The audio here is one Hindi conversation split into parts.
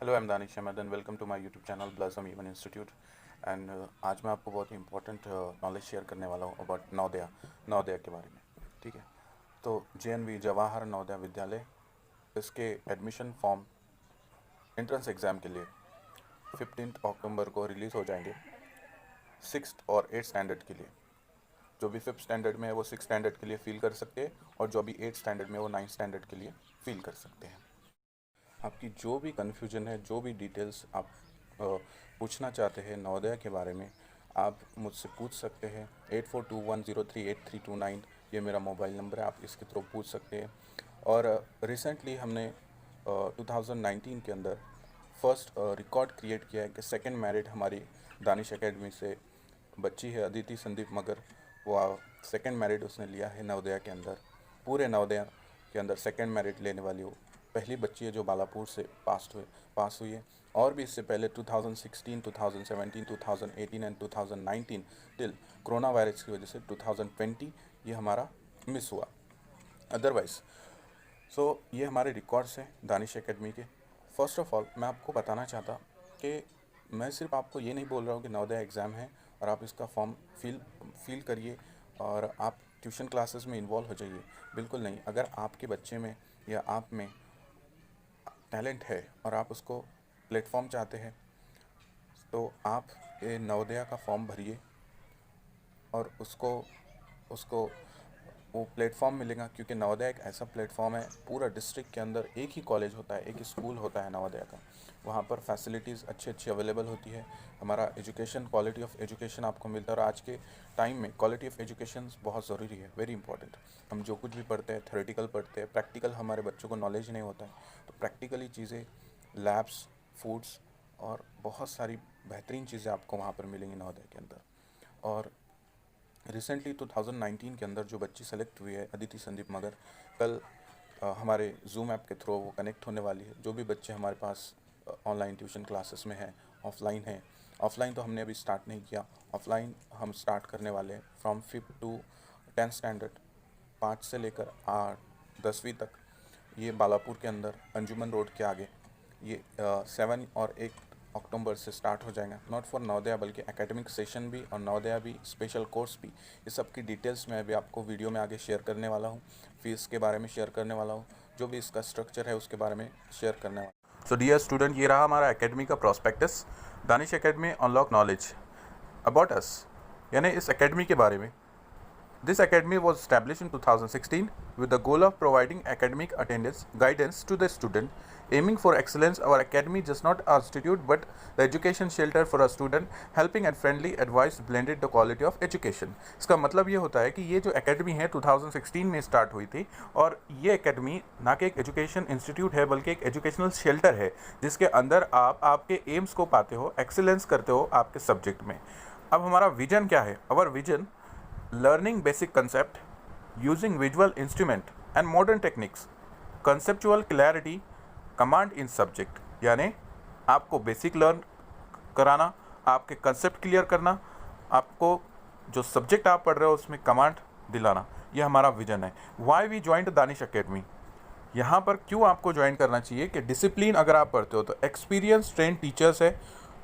Hello, I am Danish Ahmad and welcome to my YouTube channel Blossom Even Institute. And आज मैं आपको बहुत ही इंपॉर्टेंट नॉलेज शेयर करने वाला हूँ अबाउट नवोदया के बारे में। ठीक है, तो JNV जवाहर नवोदय विद्यालय, इसके एडमिशन फॉर्म एंट्रेंस एग्ज़ाम के लिए 15 अक्टूबर को रिलीज़ हो जाएंगे 6th और 8th स्टैंडर्ड के लिए। जो भी 5th स्टैंडर्ड में है वो 6th स्टैंडर्ड के लिए फ़ील कर सकते हैं, और जो भी 8th स्टैंडर्ड में है वो 9th स्टैंडर्ड के लिए फ़ील कर सकते हैं। आपकी जो भी कन्फ्यूजन है, जो भी डिटेल्स आप पूछना चाहते हैं नवोदया के बारे में, आप मुझसे पूछ सकते हैं। 8421038329 ये मेरा मोबाइल नंबर है, आप इसके थ्रू पूछ सकते हैं। और रिसेंटली हमने 2019 के अंदर फर्स्ट रिकॉर्ड क्रिएट किया है कि सेकंड मैरिट हमारी दानिश एकेडमी से बच्ची है अदिति संदीप मगर, वो सेकंड मैरिट उसने लिया है नवोदया के अंदर। पूरे नवोदया के अंदर सेकंड मैरिट लेने वाली वो पहली बच्ची है जो बालापुर से पास हुई है। और भी इससे पहले 2016, 2017, 2018 एंड 2019 टिल कोरोना वायरस की वजह से 2020 ये हमारा मिस हुआ। अदरवाइज ये हमारे रिकॉर्ड्स हैं दानिश एकेडमी के। फर्स्ट ऑफ ऑल मैं आपको बताना चाहता कि मैं सिर्फ आपको ये नहीं बोल रहा हूँ कि नवोदया एग्ज़ाम है और आप इसका फॉर्म फिल करिए और आप ट्यूशन क्लासेस में इन्वॉल्व हो जाइए। बिल्कुल नहीं। अगर आपके बच्चे में या आप में टैलेंट है और आप उसको प्लेटफॉर्म चाहते हैं, तो आप ये नवोदया का फॉर्म भरिए और उसको उसको वो प्लेटफॉर्म मिलेगा। क्योंकि नवोदया एक ऐसा प्लेटफॉर्म है, पूरा डिस्ट्रिक्ट के अंदर एक ही कॉलेज होता है, एक ही स्कूल होता है नवोदया का। वहाँ पर फैसिलिटीज़ अच्छी अवेलेबल होती है। हमारा एजुकेशन, क्वालिटी ऑफ एजुकेशन आपको मिलता है। और आज के टाइम में क्वालिटी ऑफ एजुकेशन बहुत ज़रूरी है, वेरी इंपॉर्टेंट। हम जो कुछ भी पढ़ते हैं थ्योरेटिकल पढ़ते हैं, प्रैक्टिकल हमारे बच्चों को नॉलेज नहीं होता है। तो प्रैक्टिकली चीज़ें, लैब्स, फूड्स और बहुत सारी बेहतरीन चीज़ें आपको वहाँ पर मिलेंगी नवोदया के अंदर। और रिसेंटली 2019 के अंदर जो बच्ची सेलेक्ट हुई है अदिति संदीप मगर, कल हमारे जूम ऐप के थ्रू वो कनेक्ट होने वाली है। जो भी बच्चे हमारे पास ऑनलाइन ट्यूशन क्लासेस में हैं, ऑफलाइन है। ऑफलाइन तो हमने अभी स्टार्ट नहीं किया, ऑफलाइन हम स्टार्ट करने वाले हैं from 5th to 10th standard, 5 से लेकर 10वीं तक। ये बालापुर के अंदर अंजुमन रोड के आगे ये 7 और 8 अक्टूबर से स्टार्ट हो जाएगा। नॉट फॉर नवोदया बल्कि एकेडमिक सेशन भी और नवोदया भी, स्पेशल कोर्स भी। ये सब की डिटेल्स मैं अभी आपको वीडियो में आगे शेयर करने वाला हूँ। फीस के बारे में शेयर करने वाला हूँ, जो भी इसका स्ट्रक्चर है उसके बारे में शेयर करने वाला। सो डियर स्टूडेंट, ये रहा हमारा एकेडमी का prospectus, Danish academy unlock knowledge about us, यानी इस एकेडमी के बारे में। This academy was established in 2016 with the goal of providing academic attendance guidance to the student, aiming for excellence. Our academy is not a institute but the education shelter for a student, helping and friendly advice blended the quality of education. इसका मतलब ये होता है कि ये जो एकेडमी है 2016 में स्टार्ट हुई थी, और ये एकेडमी ना कि एक एजुकेशन इंस्टीट्यूट है बल्कि एक एजुकेशनल शेल्टर है, जिसके अंदर आप आपके एम्स को पाते हो, एक्सीलेंस करते हो आपके सब्जेक्ट में। अब हमारा विजन क्या है? अवर vision: learning basic concept using visual instrument and modern techniques, conceptual clarity, command in subject। यानी आपको बेसिक लर्न कराना, आपके कंसेप्ट क्लियर करना, आपको जो सब्जेक्ट आप पढ़ रहे हो उसमें कमांड दिलाना, ये हमारा विजन है। Why we join Danish Academy? यहाँ पर क्यों आपको ज्वाइन करना चाहिए कि डिसिप्लिन अगर आप पढ़ते हो तो एक्सपीरियंस ट्रेंड टीचर्स है,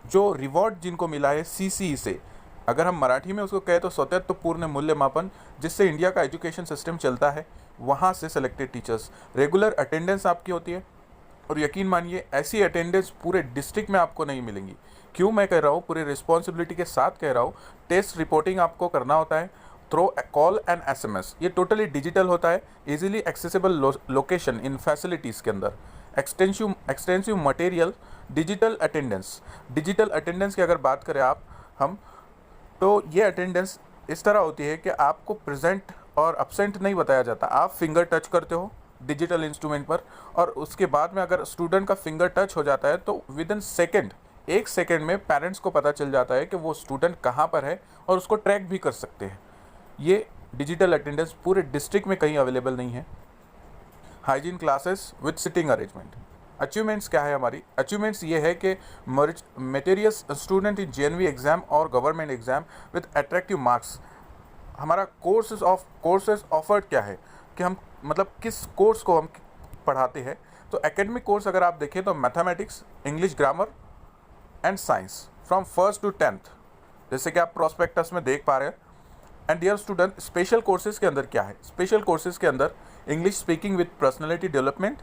जो रिवॉर्ड जिनको मिला है CCE से। अगर हम मराठी में उसको कहें तो स्वतंत्र पूर्ण मूल्यमापन, जिससे इंडिया का एजुकेशन सिस्टम चलता है, वहाँ से सेलेक्टेड टीचर्स। रेगुलर अटेंडेंस आपकी होती है, और यकीन मानिए ऐसी अटेंडेंस पूरे डिस्ट्रिक्ट में आपको नहीं मिलेंगी। क्यों मैं कह रहा हूँ? पूरी रिस्पॉन्सिबिलिटी के साथ कह रहा हूँ। टेस्ट रिपोर्टिंग आपको करना होता है थ्रू कॉल एंड SMS। ये टोटली डिजिटल होता है, easily accessible location in facilities के अंदर। एक्सटेंसिव मटेरियल, डिजिटल अटेंडेंस की अगर बात करें हम, तो ये अटेंडेंस इस तरह होती है कि आपको प्रेजेंट और अब्सेंट नहीं बताया जाता। आप फिंगर टच करते हो डिजिटल इंस्ट्रूमेंट पर, और उसके बाद में अगर स्टूडेंट का फिंगर टच हो जाता है तो विद इन सेकेंड, 1 सेकेंड में पेरेंट्स को पता चल जाता है कि वो स्टूडेंट कहाँ पर है, और उसको ट्रैक भी कर सकते हैं। ये डिजिटल अटेंडेंस पूरे डिस्ट्रिक्ट में कहीं अवेलेबल नहीं है। Hygiene classes with sitting arrangement. Achievements क्या है हमारी? अचीवमेंट्स ये है कि मेटेरियस स्टूडेंट इन JNV एग्ज़ाम और government exam with attractive marks. हमारा कोर्सेज ऑफर्ड क्या है कि हम मतलब किस कोर्स को हम पढ़ाते हैं तो एकेडमिक कोर्स अगर आप देखें तो mathematics, English grammar and science from first to 10th, जैसे कि आप प्रोस्पेक्टस में देख पा रहे हैं। And dear student, special courses के अंदर क्या है? स्पेशल कोर्सेज के अंदर English speaking with personality development,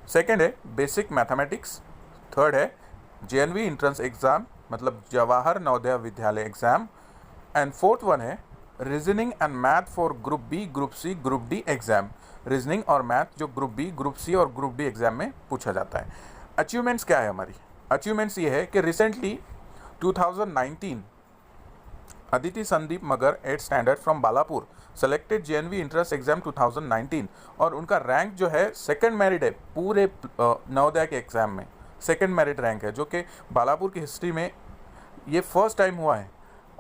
second है बेसिक मैथमेटिक्स, थर्ड है जेएनवी एंट्रेंस एग्ज़ाम मतलब Jawahar Navodaya Vidyalaya exam, and fourth one है reasoning and math for group B, group C, group D exam. Reasoning और मैथ जो ग्रुप बी, ग्रुप सी और ग्रुप डी एग्ज़ाम में पूछा जाता है। अचीवमेंट्स क्या है हमारी? अचीवमेंट्स ये है कि रिसेंटली 2019 अदिति संदीप मगर 8th standard from Balapur selected JNV entrance exam 2019 और उनका रैंक जो है सेकंड मेरिट है पूरे नवोदय के एग्ज़ाम में, सेकंड मेरिट रैंक है, जो कि बालापुर की हिस्ट्री में ये फर्स्ट टाइम हुआ है।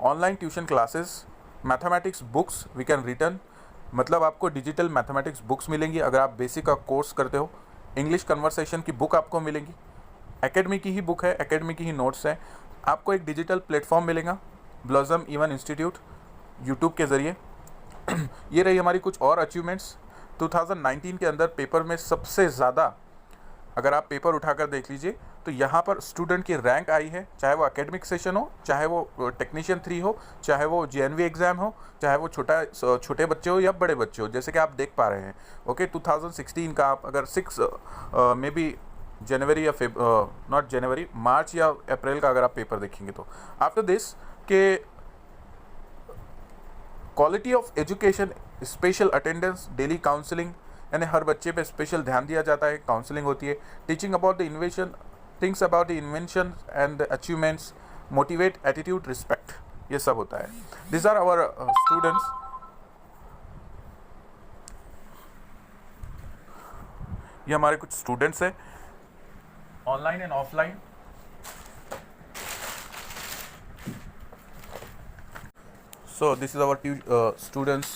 Online tuition classes, mathematics books we can return, मतलब आपको डिजिटल मैथमेटिक्स बुक्स मिलेंगी अगर आप बेसिक का कोर्स करते हो। इंग्लिश कन्वर्सेशन की बुक आपको मिलेंगी, एकेडमी की ही बुक है, एकेडमी की ही नोट्स हैं। आपको एक डिजिटल प्लेटफॉर्म मिलेगा ब्लॉसम इवन इंस्टीट्यूट यूट्यूब के ज़रिए। ये रही हमारी कुछ और अचीवमेंट्स 2019 के अंदर। पेपर में सबसे ज़्यादा अगर आप पेपर उठाकर देख लीजिए तो यहाँ पर स्टूडेंट की रैंक आई है, चाहे वो एकेडमिक सेशन हो, चाहे वो टेक्नीशियन 3 हो, चाहे वो जेएनवी एग्ज़ाम हो, चाहे वो छोटे बच्चे हो या बड़े बच्चे हो, जैसे कि आप देख पा रहे हैं। ओके, 2016 का आप अगर 6 मे बी जनवरी या नॉट जनवरी, मार्च या अप्रैल का अगर आप पेपर देखेंगे तो आफ्टर दिस के quality of education, special attendance, daily counselling, यानी हर बच्चे पे स्पेशल ध्यान दिया जाता है, काउंसलिंग होती है, teaching about the invention, things about the invention and achievements, motivate, attitude, respect, ये सब होता है। This are our students. ये हमारे कुछ स्टूडेंट्स हैं online and offline. So this is our students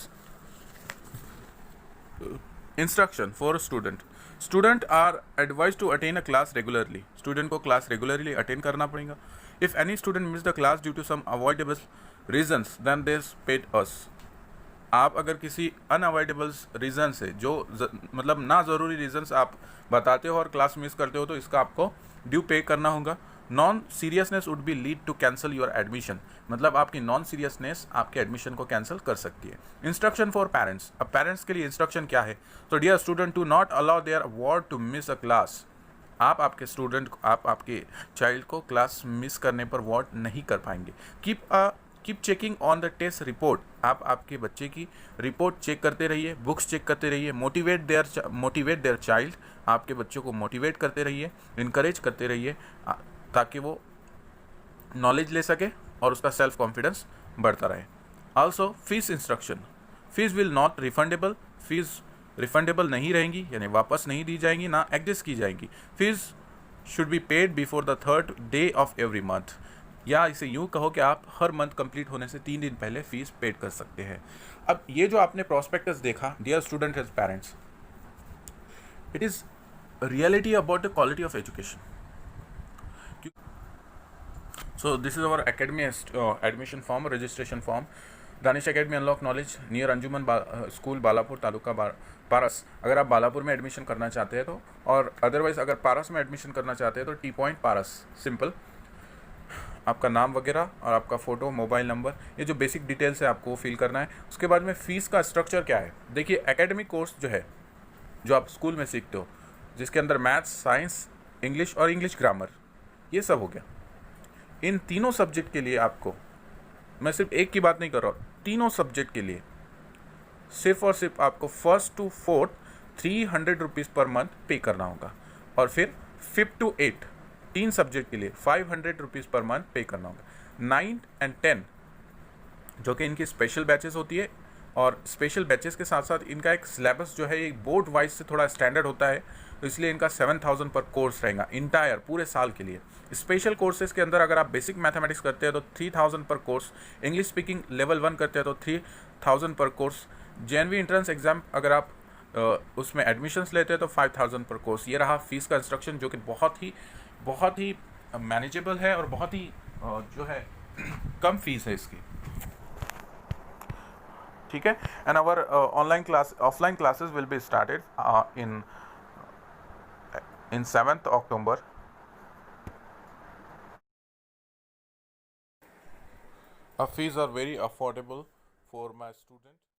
instruction for a student. Student are advised to attend a class regularly. Student को class regularly attend करना पड़ेगा. If any student miss the class due to some avoidable reasons, then they paid us. आप अगर किसी अनअवॉइडेबल रीज़न से जो मतलब ना ज़रूरी रीजंस आप बताते हो और क्लास मिस करते हो तो इसका आपको ड्यू पे करना होगा। Non seriousness would be lead to cancel your admission, मतलब आपकी नॉन सीरियसनेस आपके एडमिशन को कैंसिल कर सकती है। इंस्ट्रक्शन फॉर पेरेंट्स, अब पेरेंट्स के लिए इंस्ट्रक्शन क्या है? तो dear student, to not allow their ward to miss a class. आप आपके स्टूडेंट को, आप आपके चाइल्ड को क्लास मिस करने पर वार्ड नहीं कर पाएंगे। Keep checking on the test report, आप आपके बच्चे की रिपोर्ट चेक करते रहिए, बुक्स चेक करते रहिए। मोटिवेट देयर चाइल्ड, आपके बच्चों को मोटिवेट करते रहिए, इनकरेज करते रहिए ताकि वो नॉलेज ले सके और उसका सेल्फ कॉन्फिडेंस बढ़ता रहे। Also fees instruction, fees will not refundable, fees refundable नहीं रहेंगी यानी वापस नहीं दी जाएंगी, ना एडजस्ट की जाएंगी। Fees should be paid before the 3rd day of every month, या इसे यूँ कहो कि आप हर मंथ कंप्लीट होने से 3 दिन पहले फीस पेड कर सकते हैं। अब ये जो आपने प्रोस्पेक्टस देखा, dear student and parents, it is reality about the quality of education. So this is our academy admission form, registration form. Danish academy unlock knowledge near Anjuman school Balapur taluka Paras. अगर आप बालापुर में एडमिशन करना चाहते हैं तो, और अदरवाइज अगर पारस में एडमिशन करना चाहते हैं तो टी पॉइंट पारस, सिंपल आपका नाम वगैरह और आपका फ़ोटो, मोबाइल नंबर, ये जो बेसिक डिटेल्स है आपको फिल करना है। उसके बाद में फ़ीस का स्ट्रक्चर क्या है? देखिए, एकेडमिक कोर्स जो है जो आप स्कूल में सीखते हो, जिसके अंदर मैथ्स, साइंस, इंग्लिश और इंग्लिश ग्रामर, ये सब हो गया। इन तीनों सब्जेक्ट के लिए आपको, मैं सिर्फ एक की बात नहीं कर रहा हूँ, तीनों सब्जेक्ट के लिए सिर्फ और सिर्फ आपको 1st to 4th 300 rupees per month पे करना होगा, और फिर 5th to 8th 3 सब्जेक्ट के लिए 500 रुपीज़ पर मंथ पे करना होगा। 9th and 10th जो कि इनकी स्पेशल बैचेस होती है, और स्पेशल बैचेस के साथ साथ इनका एक सिलेबस जो है एक बोर्ड वाइज से थोड़ा स्टैंडर्ड होता है, तो इसलिए इनका 7000 पर कोर्स रहेगा इंटायर पूरे साल के लिए। स्पेशल कोर्सेज के अंदर अगर आप बेसिक मैथमेटिक्स करते हैं तो 3000 पर कोर्स, इंग्लिश स्पीकिंग लेवल 1 करते हैं तो 3000 पर कोर्स, जेएनवी एंट्रेंस एग्जाम अगर आप उसमें एडमिशन्स लेते हैं तो 5000 पर कोर्स। ये रहा फीस का इंस्ट्रक्शन, जो कि बहुत ही मैनेजेबल है और बहुत ही जो है कम फीस है इसकी, ठीक है। And our offline classes will be started in In 7th October, our fees are very affordable for my student.